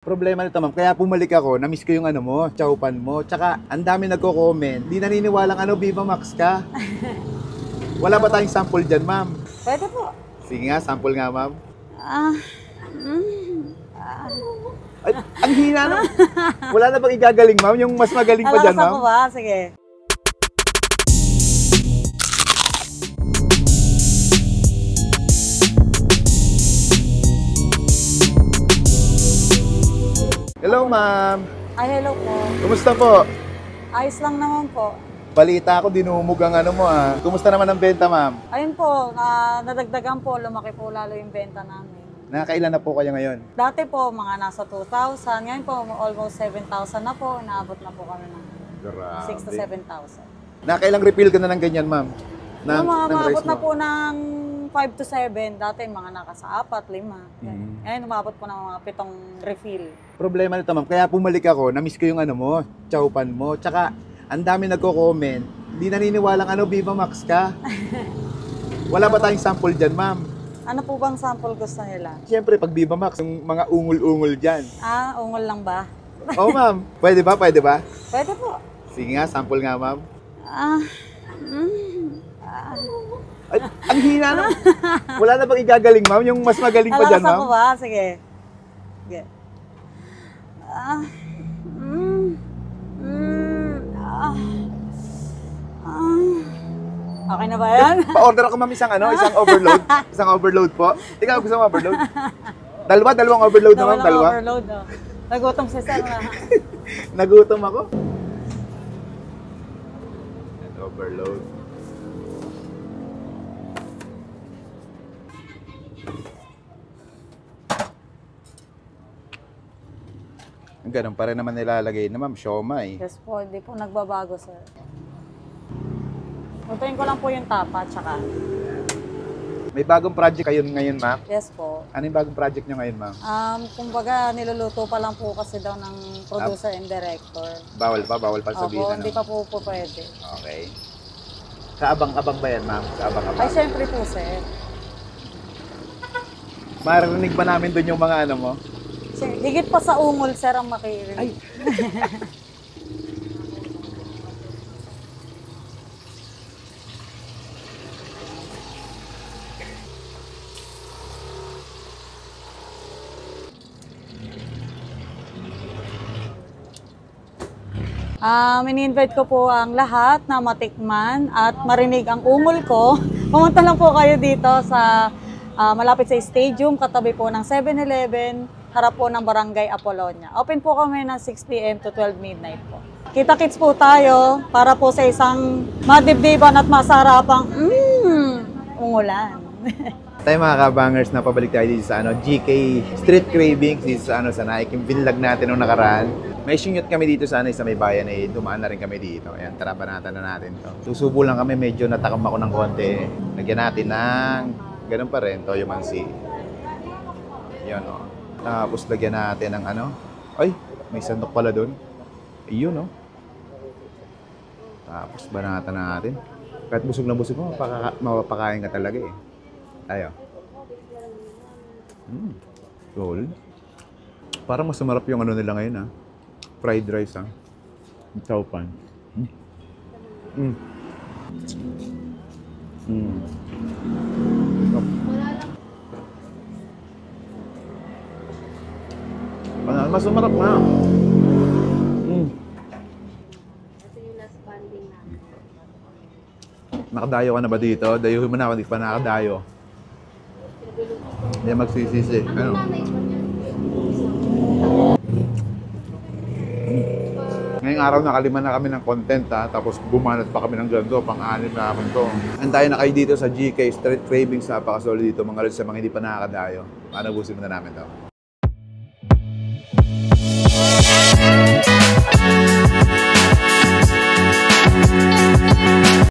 Problema nito ma'am, kaya pumalik ako, na-miss ko yung ano mo, chowpan mo. Tsaka, ang dami nagko-comment, di naniniwalang Viva Max ka. Wala ba tayong sample dyan, ma'am? Pwede po. Sige nga, sample nga, ma'am. Ay, ang hina na. Wala na bang igagaling, ma'am? Yung mas magaling pa dyan, ma'am? Alakas ako ba? Sige. Hello, ma'am. Ay, hello po. Kumusta po? Ayos lang naman po. Balita ako, dinumog ang ano mo, ah. Kumusta naman ang benta, ma'am? Ayun po, nadagdagan po, lumaki po lalo yung benta namin. Nakakailan na po kayo ngayon? Dati po, mga nasa 2,000. Ngayon po, almost 7,000 na po. Inaabot na po kami ng 6 to 7,000. Nakailang refill ka na ng ganyan, ma'am? Umabot na po ng 5 to 7. Dati mga nakasa 4, 5. Ngayon umabot po ng mga 7 refill. Problema nito, ma'am, kaya pumalik ako, na-miss ko yung ano mo, chowpan mo. Tsaka, ang dami nagko-comment, di naniniwalang Viva Max ka. Wala ba tayong sample dyan, ma'am? Ano po bang sample gusto nila? Siyempre, pag Viva Max, yung mga ungol-ungol dyan. Ungol lang ba? Oo, ma'am. Pwede ba? Pwede ba? Pwede po. Sige nga, sample nga, ma'am. Ay, ang hina na. Wala na bang igagaling, ma'am? Yung mas magaling pa dyan, Alakas ma'am? ako ba? Sige. Sige. Okay na ba yan? Pa-order ako, ma'am, isang overload. Isang overload po. Ikaw, gusto mo overload? Dalawang overload na, ma'am? Dalawa? Overload, oh. Nagutom si Sir na. Nagutom ako. Overload. Ganun pa rin naman nilalagay na, ma'am, siomay. Yes po, hindi po nagbabago, sir. Lutuin ko lang po yung tapa, tsaka. May bagong project kayo ngayon, ma'am? Yes po. Ano yung bagong project nyo ngayon, ma'am? Kumbaga, niluluto pa lang po kasi daw ng producer and director. Bawal pa? Bawal pa sabihin, Opo, ano? hindi pa po pwede. Okay. Kaabang-abang ba yan, ma'am? Kaabang-abang. Ay, syempre po, sir. Marinig ba namin doon yung mga ano mo? Higit pa sa ungol, sir, ang makirinig. Ay! Ini-invite ko po ang lahat na matikman at marinig ang ungol ko. Pumunta lang po kayo dito sa malapit sa stadium, katabi po ng 7-Eleven, harap po ng Barangay Apolonia. Open po kami ng 6 p.m. to 12 midnight po. Kita-kits po tayo para po sa isang madibdiban at masarapang ungulan. Tayo mga kabangers, napabalik tayo dito sa GK Street Cravings dito sa sa Nike, yung vlog natin nung nakaraan. May singyot kami dito sa sa may bayan, dumaan na rin kami dito. Ayan, tara, banatan na natin to. Susubo lang kami, medyo natakam ako ng konti. Lagyan natin ng ganun pa rin, toyo mansi. Yan, o. Tapos lagyan natin ng ay, may sandok pala doon. Ayun, o. Tapos banatan na natin. Kahit busog na busog mo, mapapakain ka talaga eh. Tayo. Gold. Parang mas sumarap yung nila ngayon, fried rice, chowpan. Mas sumarap na. Ito yung last banding namin. Nakadayo ka na ba dito? Dayuhin mo na, hindi pa nakadayo. Hindi magsisisi. Ngayong araw nakalima na kami ng content tapos bumanat pa kami ng ganito, pang-anim na naman to. Antayin na kayo dito sa GK Street Cravings, napakasolid dito mga lods sa mga hindi pa nakakadayo. Panabusin mo na namin to.